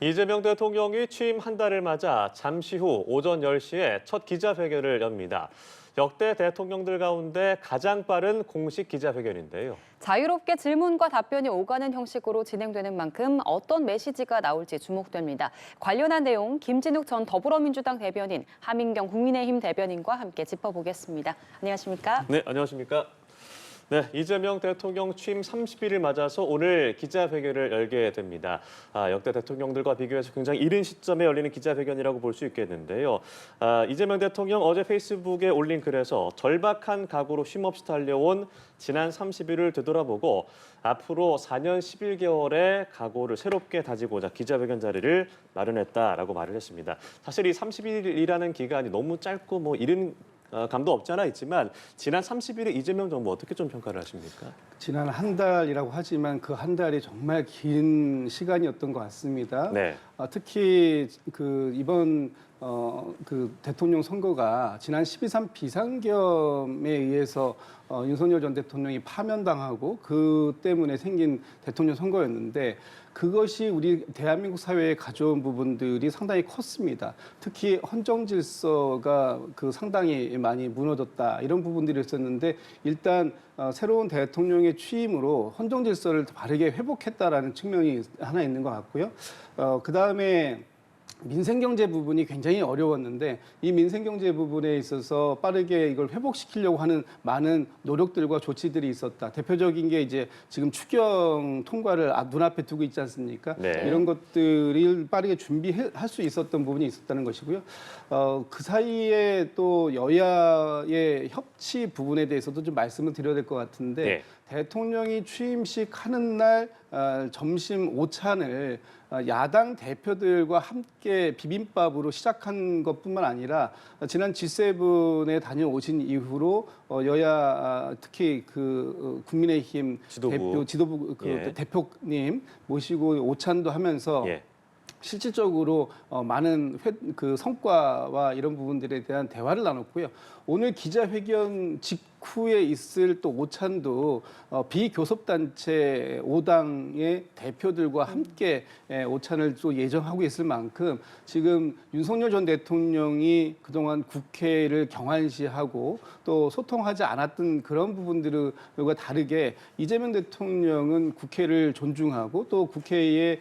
이재명 대통령이 취임 한 달을 맞아 잠시 후 오전 10시에 첫 기자회견을 엽니다. 역대 대통령들 가운데 가장 빠른 공식 기자회견인데요. 자유롭게 질문과 답변이 오가는 형식으로 진행되는 만큼 어떤 메시지가 나올지 주목됩니다. 관련한 내용 김진욱 전 더불어민주당 대변인, 하민경 국민의힘 대변인과 함께 짚어보겠습니다. 안녕하십니까? 네, 안녕하십니까? 네, 이재명 대통령 취임 30일을 맞아서 오늘 기자회견을 열게 됩니다. 역대 대통령들과 비교해서 굉장히 이른 시점에 열리는 기자회견이라고 볼 수 있겠는데요. 이재명 대통령 어제 페이스북에 올린 글에서 절박한 각오로 쉼없이 달려온 지난 30일을 되돌아보고 앞으로 4년 11개월의 각오를 새롭게 다지고자 기자회견 자리를 마련했다라고 말을 했습니다. 사실 이 30일이라는 기간이 너무 짧고 이른 감도 없지 않아 있지만 지난 30일의 이재명 정부 어떻게 좀 평가를 하십니까? 지난 한 달이라고 하지만 그 한 달이 정말 긴 시간이었던 것 같습니다. 네. 특히 이번 대통령 선거가 지난 12.3 비상겸에 의해서 윤석열 전 대통령이 파면당하고 그 때문에 생긴 대통령 선거였는데 그것이 우리 대한민국 사회에 가져온 부분들이 상당히 컸습니다. 특히 헌정 질서가 상당히 많이 무너졌다 이런 부분들이 있었는데 일단 새로운 대통령의 취임으로 헌정 질서를 바르게 회복했다라는 측면이 하나 있는 것 같고요. 그다음에 민생경제 부분이 굉장히 어려웠는데 이 민생경제 부분에 있어서 빠르게 이걸 회복시키려고 하는 많은 노력들과 조치들이 있었다. 대표적인 게 이제 지금 추경 통과를 눈앞에 두고 있지 않습니까? 네. 이런 것들을 빠르게 준비할 수 있었던 부분이 있었다는 것이고요. 그 사이에 또 여야의 협치 부분에 대해서도 좀 말씀을 드려야 될 것 같은데 네. 대통령이 취임식 하는 날 점심 오찬을 야당 대표들과 함께 비빔밥으로 시작한 것뿐만 아니라 지난 G7에 다녀오신 이후로 여야 특히 국민의힘 지도부 예. 대표님 모시고 오찬도 하면서 예. 실질적으로 많은 성과와 이런 부분들에 대한 대화를 나눴고요. 오늘 기자회견 직후에 있을 또 오찬도 비교섭단체 5당의 대표들과 함께 오찬을 또 예정하고 있을 만큼 지금 윤석열 전 대통령이 그동안 국회를 경한시하고 또 소통하지 않았던 그런 부분들과 다르게 이재명 대통령은 국회를 존중하고 또 국회의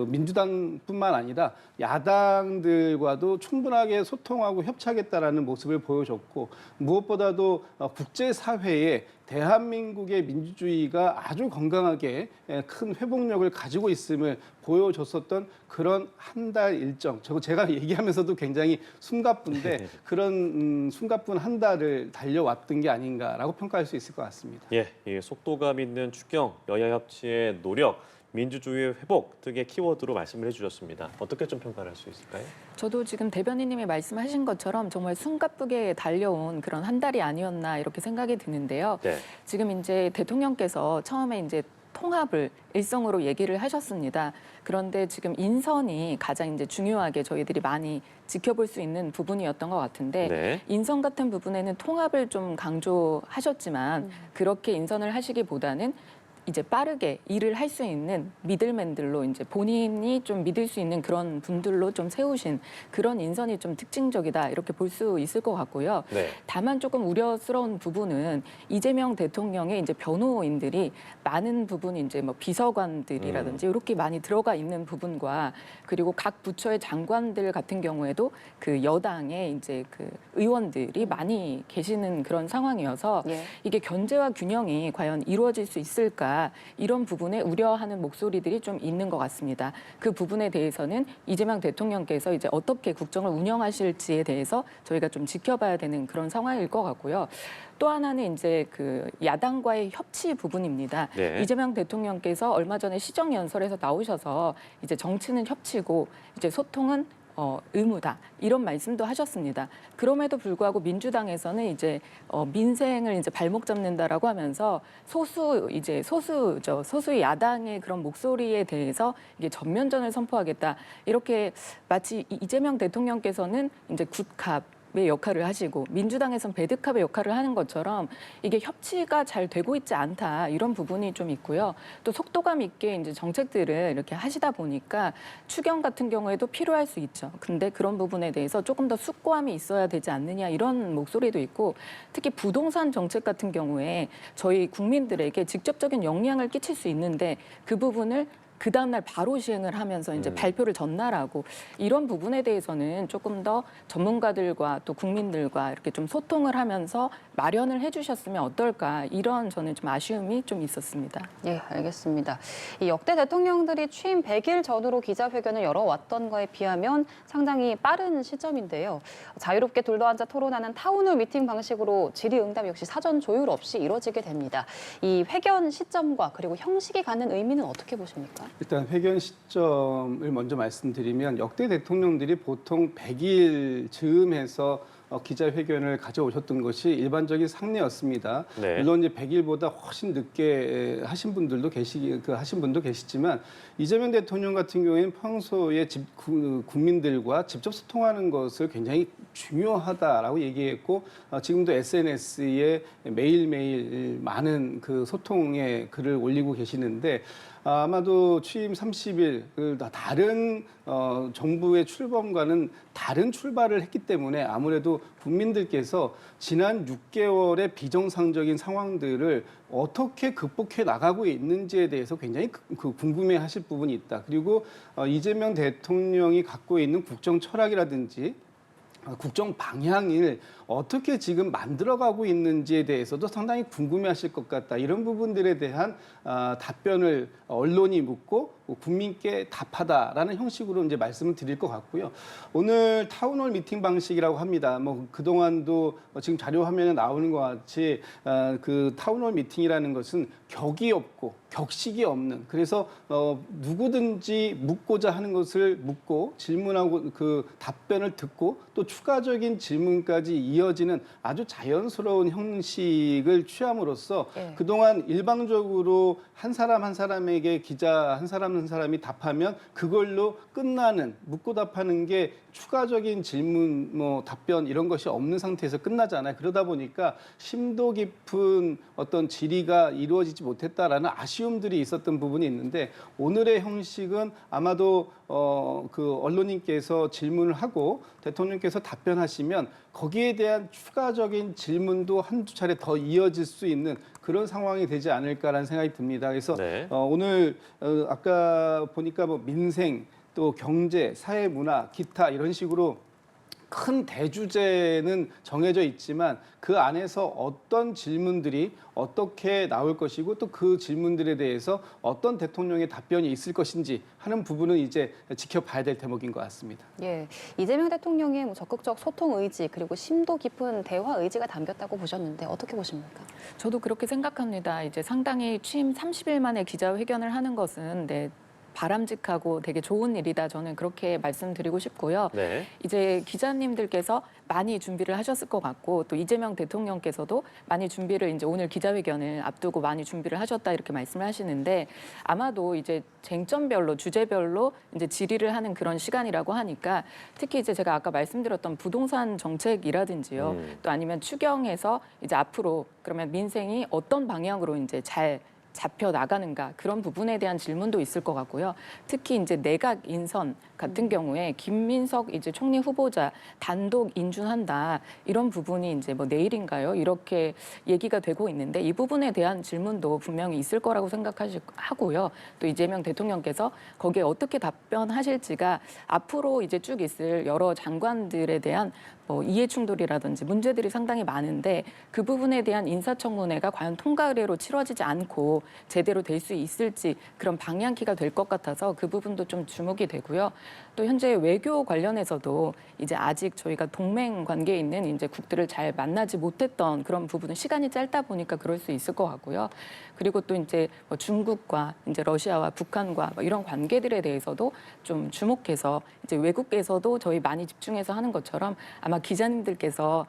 민주당뿐만 아니라 야당들과도 충분하게 소통하고 협치하겠다라는 모습을 보여줬고 무엇보다도 국제사회에 대한민국의 민주주의가 아주 건강하게 큰 회복력을 가지고 있음을 보여줬었던 그런 한 달 일정. 제가 얘기하면서도 굉장히 숨가쁜데 그런 숨가쁜 한 달을 달려왔던 게 아닌가라고 평가할 수 있을 것 같습니다. 예, 이 속도감 있는 추경, 여야 협치의 노력, 민주주의의 회복 등의 키워드로 말씀을 해주셨습니다. 어떻게 좀 평가를 할 수 있을까요? 저도 지금 대변인님이 말씀하신 것처럼 정말 숨가쁘게 달려온 그런 한 달이 아니었나 이렇게 생각이 드는데요. 네. 지금 이제 대통령께서 처음에 이제 통합을 일성으로 얘기를 하셨습니다. 그런데 지금 인선이 가장 이제 중요하게 저희들이 많이 지켜볼 수 있는 부분이었던 것 같은데 네. 인선 같은 부분에는 통합을 좀 강조하셨지만 그렇게 인선을 하시기보다는 이제 빠르게 일을 할 수 있는 미들맨들로 이제 본인이 좀 믿을 수 있는 그런 분들로 좀 세우신 그런 인선이 좀 특징적이다 이렇게 볼 수 있을 것 같고요. 네. 다만 조금 우려스러운 부분은 이재명 대통령의 이제 변호인들이 많은 부분이 이제 비서관들이라든지 이렇게 많이 들어가 있는 부분과 그리고 각 부처의 장관들 같은 경우에도 그 여당의 이제 의원들이 많이 계시는 그런 상황이어서 예. 이게 견제와 균형이 과연 이루어질 수 있을까 이런 부분에 우려하는 목소리들이 좀 있는 것 같습니다. 그 부분에 대해서는 이재명 대통령께서 이제 어떻게 국정을 운영하실지에 대해서 저희가 좀 지켜봐야 되는 그런 상황일 것 같고요. 또 하나는 이제 야당과의 협치 부분입니다. 네. 이재명 대통령께서 얼마 전에 시정연설에서 나오셔서 이제 정치는 협치고 이제 소통은 의무다 이런 말씀도 하셨습니다. 그럼에도 불구하고 민주당에서는 이제 민생을 이제 발목 잡는다라고 하면서 소수의 야당의 그런 목소리에 대해서 이게 전면전을 선포하겠다 이렇게 마치 이재명 대통령께서는 이제 굿캅 역할을 하시고 민주당에선 배드캅의 역할을 하는 것처럼 이게 협치가 잘 되고 있지 않다 이런 부분이 좀 있고요. 또 속도감 있게 이제 정책들을 이렇게 하시다 보니까 추경 같은 경우에도 필요할 수 있죠. 근데 그런 부분에 대해서 조금 더 숙고함이 있어야 되지 않느냐 이런 목소리도 있고 특히 부동산 정책 같은 경우에 저희 국민들에게 직접적인 영향을 끼칠 수 있는데 그 부분을 그 다음날 바로 시행을 하면서 이제 발표를 전날하고 이런 부분에 대해서는 조금 더 전문가들과 또 국민들과 이렇게 좀 소통을 하면서 마련을 해주셨으면 어떨까 이런 저는 좀 아쉬움이 좀 있었습니다. 예, 알겠습니다. 이 역대 대통령들이 취임 100일 전후로 기자회견을 열어왔던 거에 비하면 상당히 빠른 시점인데요. 자유롭게 둘러앉아 토론하는 타운홀 미팅 방식으로 질의응답 역시 사전 조율 없이 이루어지게 됩니다. 이 회견 시점과 그리고 형식이 갖는 의미는 어떻게 보십니까? 일단 회견 시점을 먼저 말씀드리면 역대 대통령들이 보통 100일 즈음해서 기자회견을 가져오셨던 것이 일반적인 상례였습니다. 네. 물론 이제 100일보다 훨씬 늦게 하신 분도 계시지만 이재명 대통령 같은 경우에는 평소에 국민들과 직접 소통하는 것을 굉장히 중요하다라고 얘기했고 지금도 SNS에 매일매일 많은 그 소통의 글을 올리고 계시는데 아마도 취임 30일 다른 정부의 출범과는 다른 출발을 했기 때문에 아무래도 국민들께서 지난 6개월의 비정상적인 상황들을 어떻게 극복해 나가고 있는지에 대해서 굉장히 궁금해하실 부분이 있다. 그리고 이재명 대통령이 갖고 있는 국정 철학이라든지 국정 방향을 어떻게 지금 만들어가고 있는지에 대해서도 상당히 궁금해하실 것 같다. 이런 부분들에 대한 답변을 언론이 묻고 국민께 답하다라는 형식으로 이제 말씀을 드릴 것 같고요. 오늘 타운홀 미팅 방식이라고 합니다. 뭐 그동안도 지금 자료 화면에 나오는 것 같이 그 타운홀 미팅이라는 것은 격이 없고 격식이 없는 그래서 누구든지 묻고자 하는 것을 묻고 질문하고 그 답변을 듣고 또 추가적인 질문까지 이어지는 아주 자연스러운 형식을 취함으로써 그동안 일방적으로 한 사람 한 사람에게 기자 한 사람이 답하면 그걸로 끝나는 묻고 답하는 게 추가적인 질문 답변 이런 것이 없는 상태에서 끝나잖아요. 그러다 보니까 심도 깊은 어떤 질의가 이루어지지 못했다라는 아쉬움들이 있었던 부분이 있는데 오늘의 형식은 아마도 그 언론인께서 질문을 하고 대통령께서 답변하시면 거기에 대한 추가적인 질문도 한두 차례 더 이어질 수 있는 그런 상황이 되지 않을까라는 생각이 듭니다. 그래서 네. 오늘 아까 보니까 뭐 민생 또 경제, 사회 문화, 기타 이런 식으로 큰 대주제는 정해져 있지만 그 안에서 어떤 질문들이 어떻게 나올 것이고 또 그 질문들에 대해서 어떤 대통령의 답변이 있을 것인지 하는 부분은 이제 지켜봐야 될 대목인 것 같습니다. 예, 이재명 대통령의 뭐 적극적 소통 의지 그리고 심도 깊은 대화 의지가 담겼다고 보셨는데 어떻게 보십니까? 저도 그렇게 생각합니다. 이제 상당히 취임 30일 만에 기자회견을 하는 것은 바람직하고 되게 좋은 일이다. 저는 그렇게 말씀드리고 싶고요. 네. 이제 기자님들께서 많이 준비를 하셨을 것 같고 또 이재명 대통령께서도 많이 준비를 이제 오늘 기자회견을 앞두고 많이 준비를 하셨다 이렇게 말씀을 하시는데 아마도 이제 쟁점별로 주제별로 이제 질의를 하는 그런 시간이라고 하니까 특히 이제 제가 아까 말씀드렸던 부동산 정책이라든지요. 또 아니면 추경에서 이제 앞으로 그러면 민생이 어떤 방향으로 이제 잘 잡혀 나가는가 그런 부분에 대한 질문도 있을 것 같고요. 특히 이제 내각 인선 같은 경우에 김민석 이제 총리 후보자 단독 인준한다 이런 부분이 이제 뭐 내일인가요? 이렇게 얘기가 되고 있는데 이 부분에 대한 질문도 분명히 있을 거라고 생각하고요. 또 이재명 대통령께서 거기에 어떻게 답변하실지가 앞으로 이제 쭉 있을 여러 장관들에 대한 뭐 이해 충돌이라든지 문제들이 상당히 많은데 그 부분에 대한 인사청문회가 과연 통과 의례로 치러지지 않고 제대로 될 수 있을지 그런 방향키가 될 것 같아서 그 부분도 좀 주목이 되고요. 또 현재 외교 관련해서도 이제 아직 저희가 동맹 관계에 있는 이제 국들을 잘 만나지 못했던 그런 부분은 시간이 짧다 보니까 그럴 수 있을 것 같고요. 그리고 또 이제 뭐 중국과 이제 러시아와 북한과 뭐 이런 관계들에 대해서도 좀 주목해서 이제 외국에서도 저희 많이 집중해서 하는 것처럼 아마 기자님들께서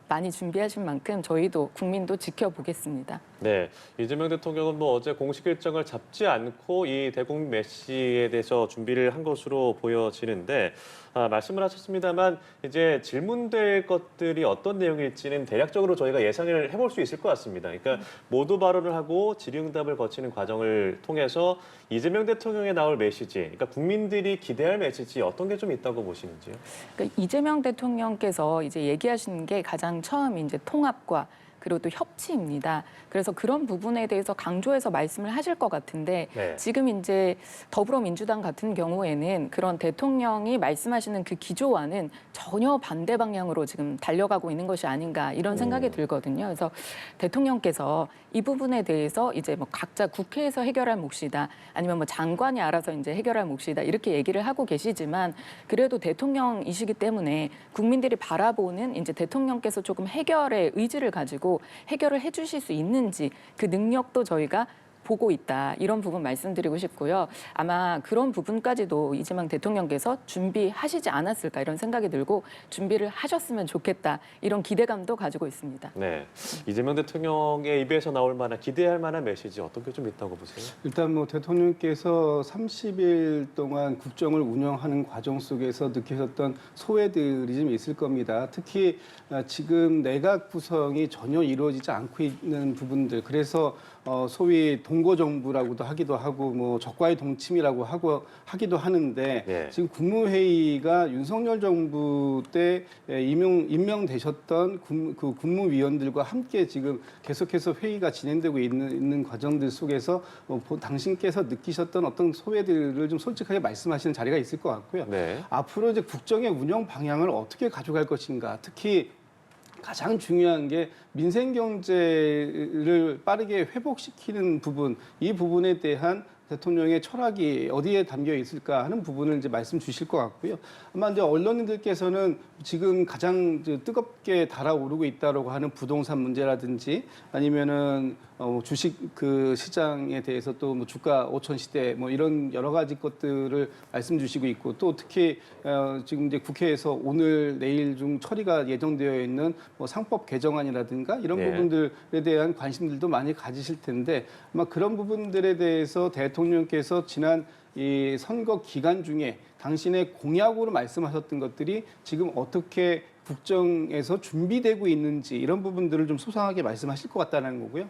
많이 준비하신 만큼 저희도 국민도 지켜보겠습니다. 네, 이재명 대통령은 뭐 어제 공식 일정을 잡지 않고 이 대국민 메시에 대해서 준비를 한 것으로 보여지는데 말씀을 하셨습니다만 이제 질문될 것들이 어떤 내용일지는 대략적으로 저희가 예상을 해볼 수 있을 것 같습니다. 그러니까 모두 발언을 하고 질의응답을 거치는 과정을 통해서 이재명 대통령에 나올 메시지, 그러니까 국민들이 기대할 메시지 어떤 게 좀 있다고 보시는지요? 그러니까 이재명 대통령께서 이제 얘기하시는 게 가장 처음 이제 통합과 그리고 또 협치입니다. 그래서 그런 부분에 대해서 강조해서 말씀을 하실 것 같은데 네. 지금 이제 더불어민주당 같은 경우에는 그런 대통령이 말씀하시는 그 기조와는 전혀 반대 방향으로 지금 달려가고 있는 것이 아닌가 이런 생각이 들거든요. 그래서 대통령께서 이 부분에 대해서 이제 뭐 각자 국회에서 해결할 몫이다 아니면 뭐 장관이 알아서 이제 해결할 몫이다 이렇게 얘기를 하고 계시지만 그래도 대통령이시기 때문에 국민들이 바라보는 이제 대통령께서 조금 해결의 의지를 가지고 해결을 해주실 수 있는지 그 능력도 저희가 보고 있다. 이런 부분 말씀드리고 싶고요. 아마 그런 부분까지도 이재명 대통령께서 준비하시지 않았을까 이런 생각이 들고 준비를 하셨으면 좋겠다. 이런 기대감도 가지고 있습니다. 네, 이재명 대통령의 입에서 나올 만한 기대할 만한 메시지 어떤 게 좀 있다고 보세요? 일단 뭐 대통령께서 30일 동안 국정을 운영하는 과정 속에서 느끼셨던 소외들이 좀 있을 겁니다. 특히 지금 내각 구성이 전혀 이루어지지 않고 있는 부분들. 그래서 소위 동거정부라고도 하기도 하고 뭐 적과의 동침이라고 하기도 하는데 예. 지금 국무회의가 윤석열 정부 때 임명되셨던 그 국무위원들과 함께 지금 계속해서 회의가 진행되고 있는 과정들 속에서 당신께서 느끼셨던 어떤 소외들을 좀 솔직하게 말씀하시는 자리가 있을 것 같고요. 네. 앞으로 이제 국정의 운영 방향을 어떻게 가져갈 것인가, 특히 가장 중요한 게 민생 경제를 빠르게 회복시키는 부분, 이 부분에 대한 대통령의 철학이 어디에 담겨 있을까 하는 부분을 이제 말씀 주실 것 같고요. 아마 이제 언론인들께서는 지금 가장 뜨겁게 달아오르고 있다라고 하는 부동산 문제라든지 아니면은 주식 그 시장에 대해서 또 뭐 주가 5천 시대 뭐 이런 여러 가지 것들을 말씀 주시고 있고 또 특히 지금 이제 국회에서 오늘 내일 중 처리가 예정되어 있는 뭐 상법 개정안이라든가 이런 네. 부분들에 대한 관심들도 많이 가지실 텐데 아마 그런 부분들에 대해서 대통령께서 지난 이 선거 기간 중에 당신의 공약으로 말씀하셨던 것들이 지금 어떻게 국정에서 준비되고 있는지 이런 부분들을 좀 소상하게 말씀하실 것 같다는 거고요.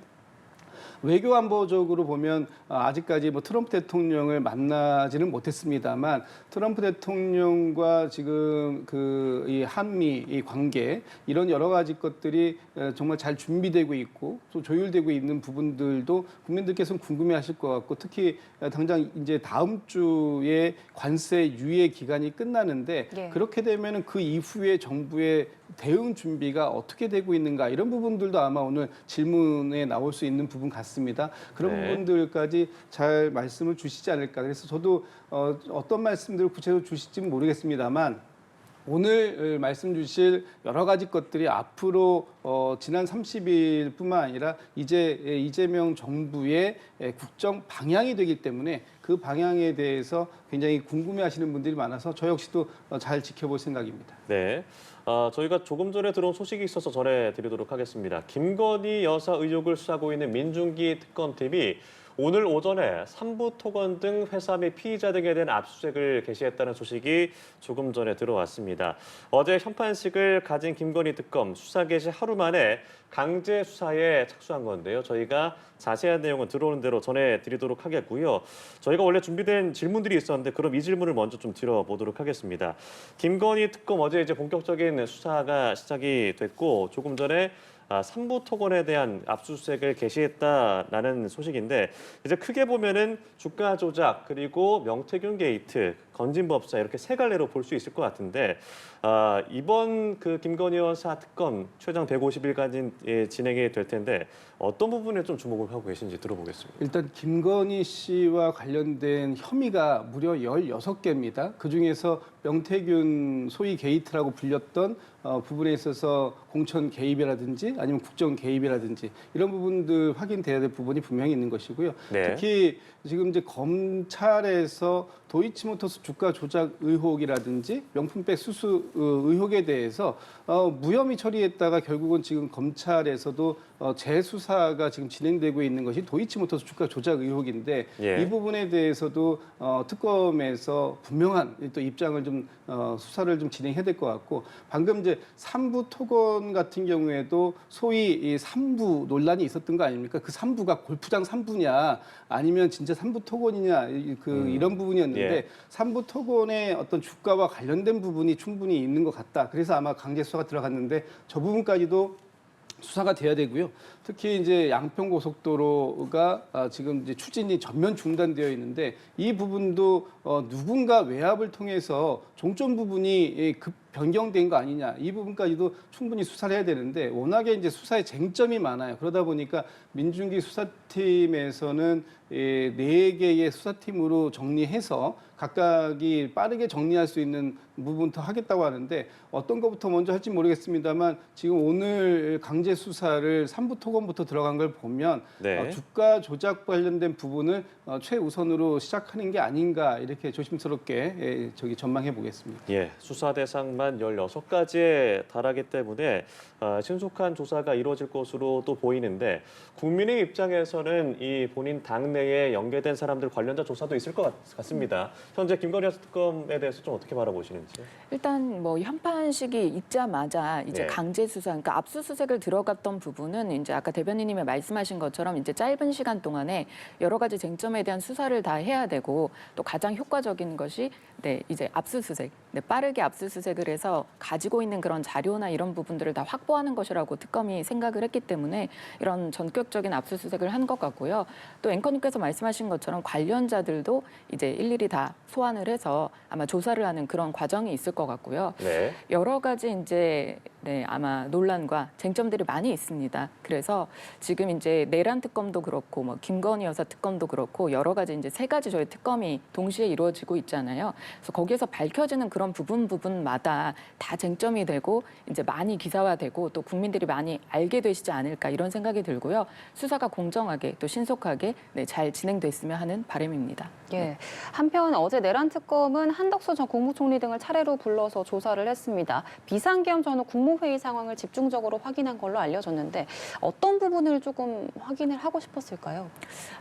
외교안보적으로 보면 아직까지 뭐 트럼프 대통령을 만나지는 못했습니다만 트럼프 대통령과 지금 그 이 한미 이 관계 이런 여러 가지 것들이 정말 잘 준비되고 있고 또 조율되고 있는 부분들도 국민들께서는 궁금해하실 것 같고 특히 당장 이제 다음 주에 관세 유예 기간이 끝나는데 예. 그렇게 되면은 그 이후에 정부의 대응 준비가 어떻게 되고 있는가 이런 부분들도 아마 오늘 질문에 나올 수 있는 부분 같습니다. 그런 네. 부분들까지 잘 말씀을 주시지 않을까. 그래서 저도 어떤 말씀들을 구체적으로 주실지는 모르겠습니다만 오늘 말씀 주실 여러 가지 것들이 앞으로 지난 30일뿐만 아니라 이제 이재명 정부의 국정 방향이 되기 때문에 그 방향에 대해서 굉장히 궁금해하시는 분들이 많아서 저 역시도 잘 지켜볼 생각입니다. 네. 저희가 조금 전에 들어온 소식이 있어서 전해드리도록 하겠습니다. 김건희 여사 의혹을 수사하고 있는 민중기 특검팀이 오늘 오전에 삼부토건 등 회사 및 피의자 등에 대한 압수수색을 개시했다는 소식이 조금 전에 들어왔습니다. 어제 현판식을 가진 김건희 특검 수사 개시 하루 만에 강제 수사에 착수한 건데요. 저희가 자세한 내용은 들어오는 대로 전해드리도록 하겠고요. 저희가 원래 준비된 질문들이 있었는데 그럼 이 질문을 먼저 좀 드려보도록 하겠습니다. 김건희 특검 어제 이제 본격적인 수사가 시작이 됐고 조금 전에 삼부토건에 대한 압수수색을 개시했다라는 소식인데 이제 크게 보면은 주가 조작 그리고 명태균 게이트, 건진법사 이렇게 세 갈래로 볼 수 있을 것 같은데 이번 그 김건희 여사 특검 최장 150일까지 진행이 될 텐데 어떤 부분에 좀 주목을 하고 계신지 들어보겠습니다. 일단 김건희 씨와 관련된 혐의가 무려 16개입니다. 그중에서 명태균 소위 게이트라고 불렸던 부분에 있어서 공천 개입이라든지 아니면 국정 개입이라든지 이런 부분들 확인돼야 될 부분이 분명히 있는 것이고요. 네. 특히 지금 이제 검찰에서 도이치모터스 주가 조작 의혹이라든지 명품백 수수 의혹에 대해서 무혐의 처리했다가 결국은 지금 검찰에서도 재수사가 지금 진행되고 있는 것이 도이치모터스 주가 조작 의혹인데 예. 이 부분에 대해서도 특검에서 분명한 또 입장을 좀 수사를 좀 진행해야 될 것 같고 방금 이제 삼부 토건 같은 경우에도 소위 이 삼부 논란이 있었던 거 아닙니까? 그 삼부가 골프장 삼부냐 아니면 진짜 삼부 토건이냐 이런 부분이었는데 예. 삼부 토건의 어떤 주가와 관련된 부분이 충분히 있는 것 같다. 그래서 아마 강제 수사가 들어갔는데 저 부분까지도 수사가 돼야 되고요. 특히 이제 양평고속도로가 지금 이제 추진이 전면 중단되어 있는데 이 부분도 누군가 외압을 통해서 종점 부분이 급 변경된 거 아니냐 이 부분까지도 충분히 수사를 해야 되는데 워낙에 이제 수사에 쟁점이 많아요. 그러다 보니까 민중기 수사팀에서는 4개의 수사팀으로 정리해서 각각이 빠르게 정리할 수 있는 부분부터 하겠다고 하는데 어떤 것부터 먼저 할지 모르겠습니다만 지금 오늘 강제 수사를 3부 토건부터 들어간 걸 보면 네. 주가 조작 관련된 부분을 최우선으로 시작하는 게 아닌가 이렇게 조심스럽게 전망해 보겠습니다. 예, 수사 대상만 16가지에 달하기 때문에 신속한 조사가 이루어질 것으로 또 보이는데 국민의 입장에서는 이 본인 당내에 연계된 사람들 관련자 조사도 있을 것 같습니다. 현재 김건희 특검에 대해서 좀 어떻게 바라보시는지? 일단 뭐 현판식이 있자마자 이제 네. 강제 수사, 그러니까 압수수색을 들어갔던 부분은 이제 아까 대변인님이 말씀하신 것처럼 이제 짧은 시간 동안에 여러 가지 쟁점에 대한 수사를 다 해야 되고 또 가장 효과적인 것이 이제 압수수색, 빠르게 압수수색을 해서 가지고 있는 그런 자료나 이런 부분들을 다 확보하는 것이라고 특검이 생각을 했기 때문에 이런 전격적인 압수수색을 한 것 같고요. 또 앵커님께서 말씀하신 것처럼 관련자들도 이제 일일이 다 소환을 해서 아마 조사를 하는 그런 과정이 있을 것 같고요. 네. 여러 가지 이제 아마 논란과 쟁점들이 많이 있습니다. 그래서 지금 이제 내란 특검도 그렇고 뭐 김건희 여사 특검도 그렇고 여러 가지 이제 3가지 저희 특검이 동시에 이루어지고 있잖아요. 그래서 거기에서 밝혀지는 그런 부분마다 다 쟁점이 되고 이제 많이 기사화되고 또 국민들이 많이 알게 되시지 않을까 이런 생각이 들고요. 수사가 공정하게 또 신속하게 잘 진행됐으면 하는 바람입니다. 예. 한편 어제 내란 특검은 한덕수 전 국무총리 등을 차례로 불러서 조사를 했습니다. 비상계엄 전후 국무회의 상황을 집중적으로 확인한 걸로 알려졌는데 어떤 부분을 조금 확인을 하고 싶었을까요?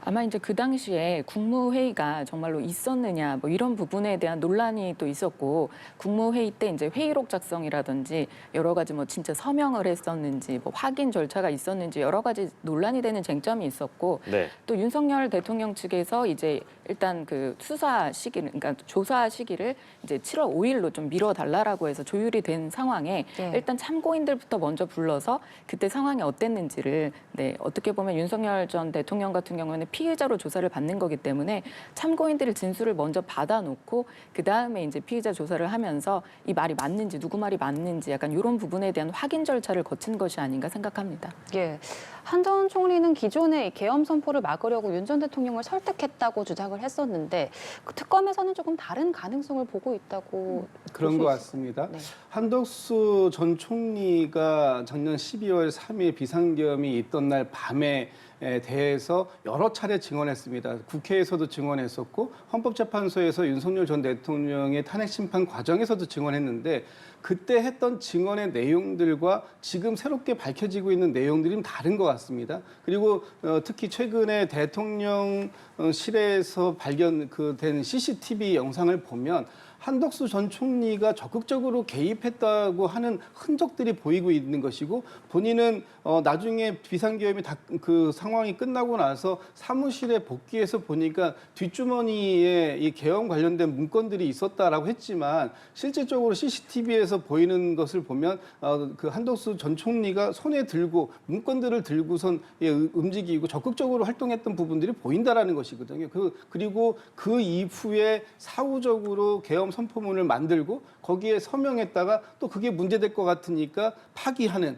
아마 이제 그 당시에 국무회의가 정말로 있었느냐 뭐 이런 부분에 대한 논란이 또 있었고 국무회의 때 이제 회의록 작성이라든지 여러 가지 뭐 진짜 서명을 했었는지 뭐 확인 절차가 있었는지 여러 가지 논란이 되는 쟁점이 있었고 네. 또 윤석열 대통령 측에서 이제 일단 그 수사 시기를 그러니까 조사 시기를 이제 7월 5일로 좀 미뤄달라라고 해서 조율이 된 상황에 네. 일단 참고인들부터 먼저 불러서 그때 상황이 어땠는지를 어떻게 보면 윤석열 전 대통령 같은 경우에는 피의자로 조사를 받는 거기 때문에 참고인들의 진술을 먼저 받아놓고 그 다음에 이제 피의자 조사를 하면서 이 말이 맞는지 누구 말이 맞는지 약간 이런 부분에 대한 확인 절차를 거친 것이 아닌가 생각합니다. 예. 한 전 총리는 기존의 계엄 선포를 막으려고 윤 전 대통령을 설득했다고 주장을 했었는데 그 특검에서는 조금 다른 가능성을 보고 있다고 그런 것 같습니다. 네. 한덕수 전 총리가 작년 12월 3일 비상계엄이 있던 날 밤에 대해서 여러 차례 증언했습니다. 국회에서도 증언했었고 헌법재판소에서 윤석열 전 대통령의 탄핵 심판 과정에서도 증언했는데 그때 했던 증언의 내용들과 지금 새롭게 밝혀지고 있는 내용들이 다른 것 같습니다. 그리고 특히 최근에 대통령실에서 발견된 CCTV 영상을 보면 한덕수 전 총리가 적극적으로 개입했다고 하는 흔적들이 보이고 있는 것이고 본인은 나중에 비상계엄이 그 상황이 끝나고 나서 사무실에 복귀해서 보니까 뒷주머니에 이 계엄 관련된 문건들이 있었다라고 했지만 실질적으로 CCTV에서 보이는 것을 보면 그 한덕수 전 총리가 손에 들고 문건들을 들고선 움직이고 적극적으로 활동했던 부분들이 보인다라는 것이거든요. 그리고 그 이후에 사후적으로 계엄 선포문을 만들고 거기에 서명했다가 또 그게 문제될 것 같으니까 폐기하는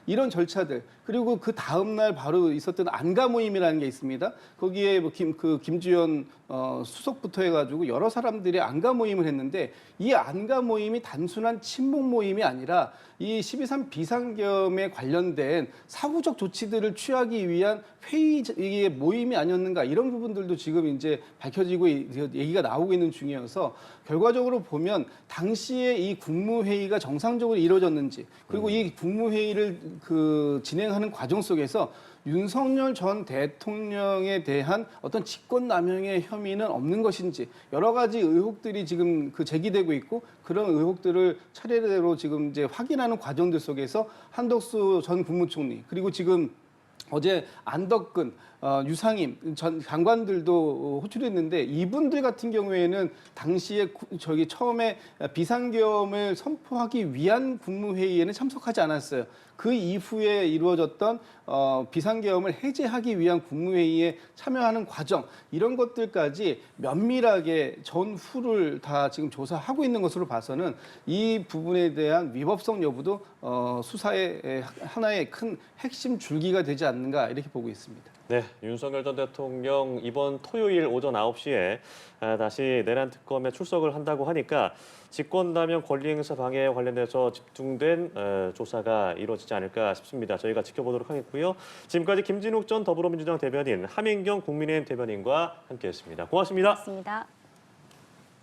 이런 절차들 그리고 그 다음 날 바로 있었던 안가 모임이라는 게 있습니다. 거기에 뭐 김주현 수석부터 해가지고 여러 사람들이 안가 모임을 했는데 이 안가 모임이 단순한 친목 모임이 아니라 이 12.3 비상계엄에 관련된 사후적 조치들을 취하기 위한 회의 이게 모임이 아니었는가 이런 부분들도 지금 이제 밝혀지고 얘기가 나오고 있는 중이어서 결과적으로 보면 당시에 이 국무회의가 정상적으로 이루어졌는지 그리고 이 국무회의를 진행하는 과정 속에서 윤석열 전 대통령에 대한 어떤 직권남용의 혐의는 없는 것인지 여러 가지 의혹들이 지금 제기되고 있고 그런 의혹들을 차례대로 지금 이제 확인하는 과정들 속에서 한덕수 전 국무총리 그리고 지금 어제 안덕근, 유상임 전 장관들도 호출했는데 이분들 같은 경우에는 당시에 처음에 비상계엄을 선포하기 위한 국무회의에는 참석하지 않았어요. 그 이후에 이루어졌던 비상계엄을 해제하기 위한 국무회의에 참여하는 과정 이런 것들까지 면밀하게 전후를 다 지금 조사하고 있는 것으로 봐서는 이 부분에 대한 위법성 여부도 수사의 하나의 큰 핵심 줄기가 되지 않는가 이렇게 보고 있습니다. 네, 윤석열 전 대통령 이번 토요일 오전 9시에 다시 내란 특검에 출석을 한다고 하니까 직권남용 권리행사 방해에 관련해서 집중된 조사가 이루어지지 않을까 싶습니다. 저희가 지켜보도록 하겠고요. 지금까지 김진욱 전 더불어민주당 대변인, 하민경 국민의힘 대변인과 함께했습니다. 고맙습니다. 고맙습니다.